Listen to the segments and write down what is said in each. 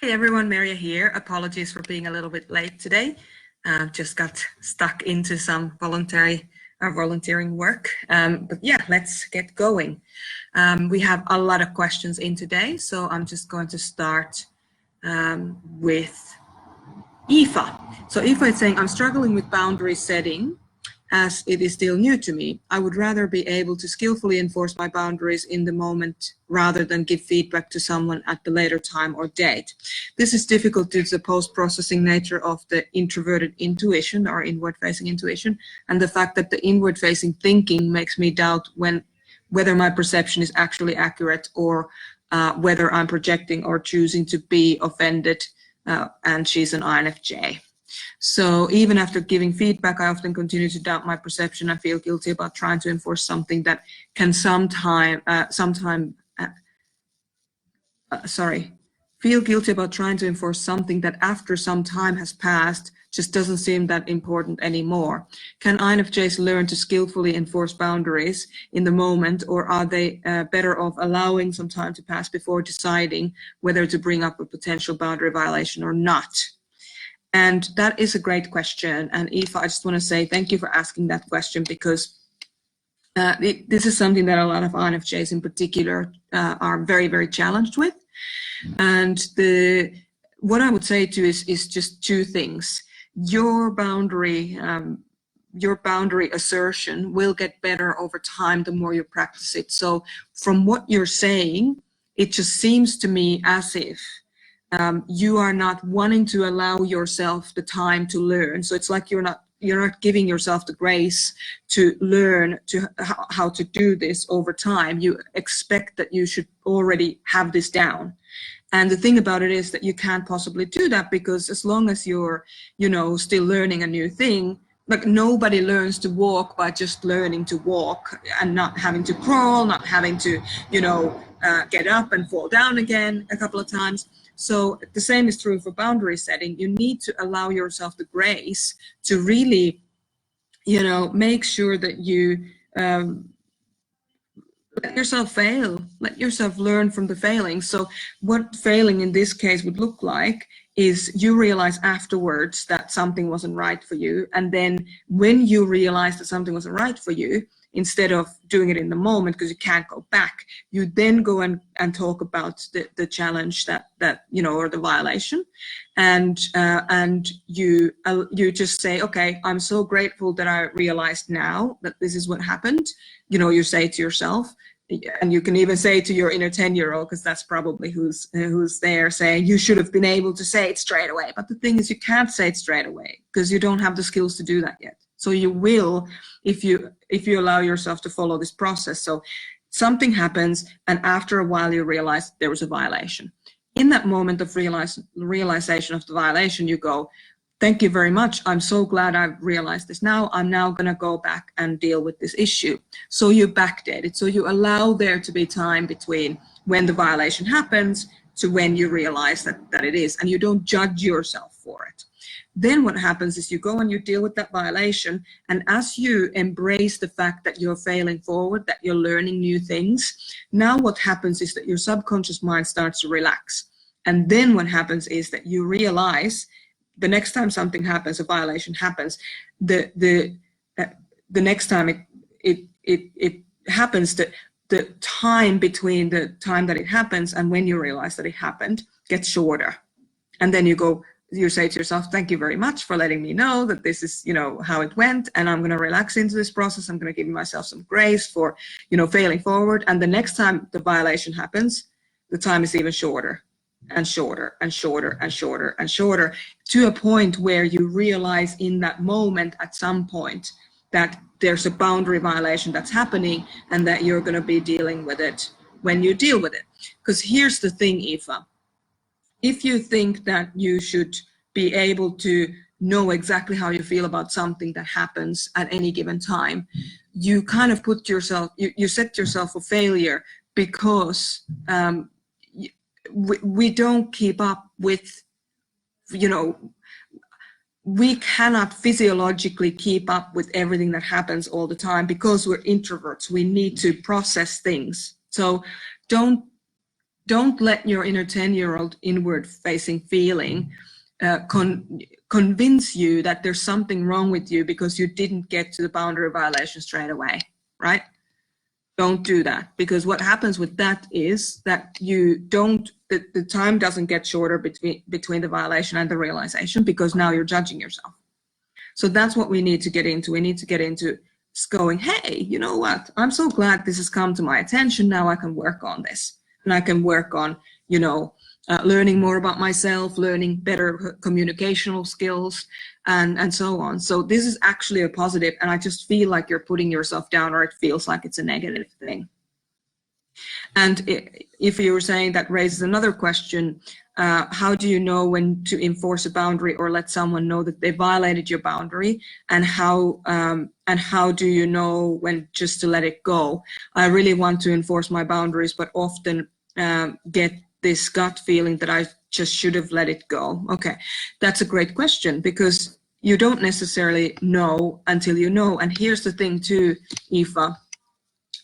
Hey everyone, Maria here. Apologies for being a little bit late today. Just got stuck into some volunteering work. But yeah, let's get going. We have a lot of questions in today, so I'm just going to start with Aoife. So Aoife is saying, I'm struggling with boundary setting as it is still new to me. I would rather be able to skillfully enforce my boundaries in the moment rather than give feedback to someone at the later time or date. This is difficult due to the post-processing nature of the introverted intuition or inward-facing intuition, and the fact that the inward-facing thinking makes me doubt whether my perception is actually accurate or whether I'm projecting or choosing to be offended, and she's an INFJ. So even after giving feedback, I often continue to doubt my perception. I feel guilty about trying to enforce something that can feel guilty about trying to enforce something that after some time has passed just doesn't seem that important anymore. Can INFJs learn to skillfully enforce boundaries in the moment, or are they better off allowing some time to pass before deciding whether to bring up a potential boundary violation or not? And that is a great question. And Aoife, I just want to say thank you for asking that question, because this is something that a lot of INFJs in particular are very, very challenged with. And what I would say to is just two things. Your boundary assertion will get better over time the more you practice it. So from what you're saying, it just seems to me as if you are not wanting to allow yourself the time to learn. So it's like you're not giving yourself the grace to learn how to do this over time. You expect that you should already have this down. And the thing about it is that you can't possibly do that, because as long as you're, still learning a new thing, like nobody learns to walk by just learning to walk and not having to crawl, not having to, get up and fall down again a couple of times. So the same is true for boundary setting. You need to allow yourself the grace to really, make sure that you let yourself fail, let yourself learn from the failing. So what failing in this case would look like is you realize afterwards that something wasn't right for you. And then when you realize that something wasn't right for you, instead of doing it in the moment because you can't go back, you then go and talk about the challenge that or the violation, and you just say, okay, I'm so grateful that I realized now that this is what happened. You say to yourself, and you can even say to your inner 10-year-old, because that's probably who's there, saying you should have been able to say it straight away. But the thing is, you can't say it straight away because you don't have the skills to do that yet. So you will, if you allow yourself to follow this process. So something happens, and after a while you realize there was a violation. In that moment of realization of the violation, you go, thank you very much. I'm so glad I've realized this now. I'm now going to go back and deal with this issue. So you backdate it. So you allow there to be time between when the violation happens to when you realize that it is, and you don't judge yourself for it. Then what happens is you go and you deal with that violation, and as you embrace the fact that you're failing forward, that you're learning new things, now what happens is that your subconscious mind starts to relax. And then what happens is that you realize the next time something happens, a violation happens, the next time it happens, the time between the time that it happens and when you realize that it happened gets shorter. And then you say to yourself, thank you very much for letting me know that this is, how it went, and I'm going to relax into this process. I'm going to give myself some grace for, failing forward. And the next time the violation happens, the time is even shorter and shorter and shorter and shorter and shorter, to a point where you realize in that moment at some point that there's a boundary violation that's happening, and that you're going to be dealing with it when you deal with it. Because here's the thing, Aoife. If you think that you should be able to know exactly how you feel about something that happens at any given time, you kind of put yourself, you set yourself for failure, because we don't keep up with, we cannot physiologically keep up with everything that happens all the time, because we're introverts. We need to process things. So don't don't let your inner 10-year-old inward-facing feeling convince you that there's something wrong with you because you didn't get to the boundary violation straight away, right? Don't do that, because what happens with that is that you don't, the time doesn't get shorter between the violation and the realization, because now you're judging yourself. So that's what we need to get into. We need to get into going, hey, you know what? I'm so glad this has come to my attention. Now I can work on this, and I can work on, learning more about myself, learning better communicational skills, and so on. So this is actually a positive, and I just feel like you're putting yourself down, or it feels like it's a negative thing. And if you were saying, that raises another question, how do you know when to enforce a boundary or let someone know that they violated your boundary, and how do you know when just to let it go? I really want to enforce my boundaries, but often get this gut feeling that I just should have let it go. Okay, that's a great question, because you don't necessarily know until you know. And here's the thing too, Aoife,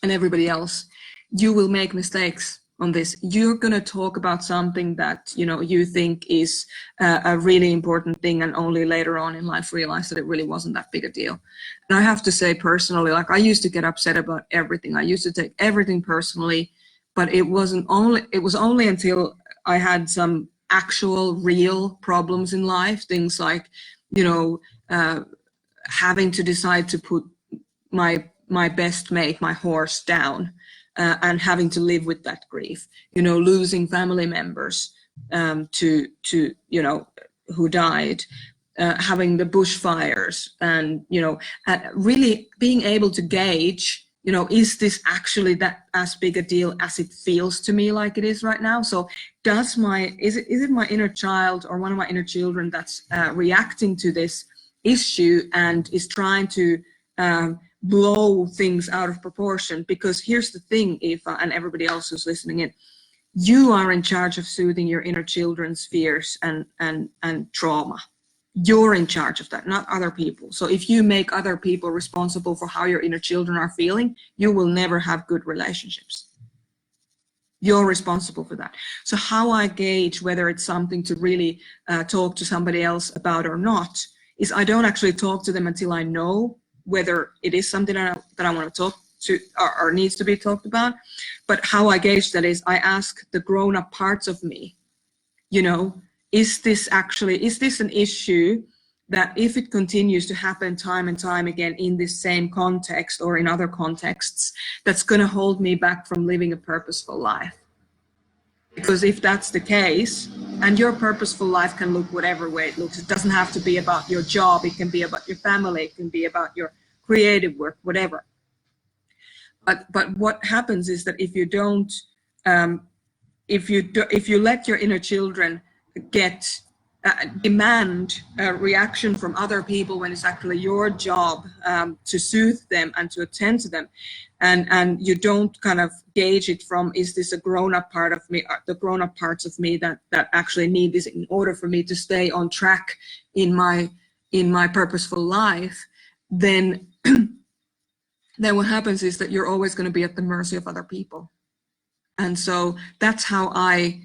and everybody else, you will make mistakes on this. You're going to talk about something that you think is a really important thing, and only later on in life realize that it really wasn't that big a deal. And I have to say personally, like, I used to get upset about everything. I used to take everything personally, but it was only until I had some actual real problems in life, things like having to decide to put my best mate, my horse, down, and having to live with that grief, losing family members to who died, having the bushfires, and really being able to gauge, is this actually that as big a deal as it feels to me like it is right now? So is it my inner child or one of my inner children that's reacting to this issue and is trying to blow things out of proportion? Because here's the thing, Aoife, and everybody else who's listening in, you are in charge of soothing your inner children's fears and trauma. You're in charge of that, not other people. So if you make other people responsible for how your inner children are feeling, you will never have good relationships. You're responsible for that. So how I gauge whether it's something to really talk to somebody else about or not is I don't actually talk to them until I know whether it is something that I want to talk to or needs to be talked about. But how I gauge that is I ask the grown-up parts of me, is this an issue that, if it continues to happen time and time again in this same context or in other contexts, that's going to hold me back from living a purposeful life? Because if that's the case, and your purposeful life can look whatever way it looks, it doesn't have to be about your job, it can be about your family, it can be about your creative work, whatever. But what happens is that if you don't, if you let your inner children get demand a reaction from other people when it's actually your job to soothe them and to attend to them, and you don't kind of gauge it from, is this a grown-up part of me, the grown-up parts of me that actually need this in order for me to stay on track in my purposeful life, then what happens is that you're always going to be at the mercy of other people. And so that's how I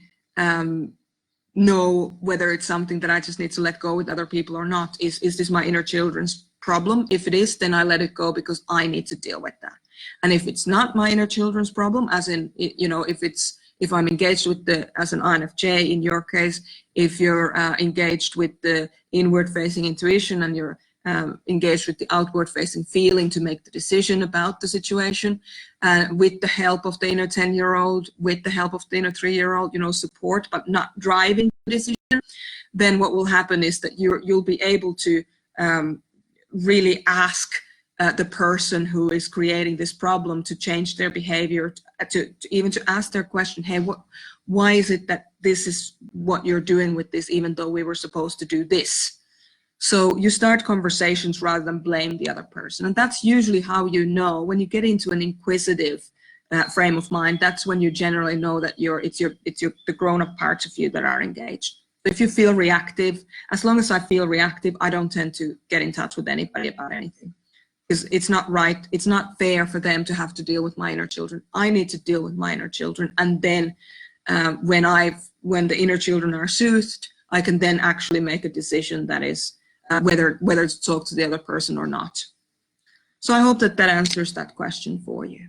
know whether it's something that I just need to let go with other people or not. Is this my inner children's problem? If it is, then I let it go because I need to deal with that. And if it's not my inner children's problem, as in, if I'm engaged with as an INFJ in your case, if you're engaged with the inward-facing intuition and you're engaged with the outward-facing feeling to make the decision about the situation, with the help of the inner 10-year-old, with the help of the inner 3-year-old, support, but not driving the decision, then what will happen is that you'll be able to really ask the person who is creating this problem to change their behavior, to even to ask their question, hey, why is it that this is what you're doing with this, even though we were supposed to do this? So you start conversations rather than blame the other person. And that's usually how you know, when you get into an inquisitive frame of mind, that's when you generally know that it's the grown-up parts of you that are engaged. If you feel reactive, as long as I feel reactive, I don't tend to get in touch with anybody about anything. Because it's not right, it's not fair for them to have to deal with my inner children. I need to deal with my inner children, and then when the inner children are soothed, I can then actually make a decision that is whether to talk to the other person or not. So I hope that answers that question for you.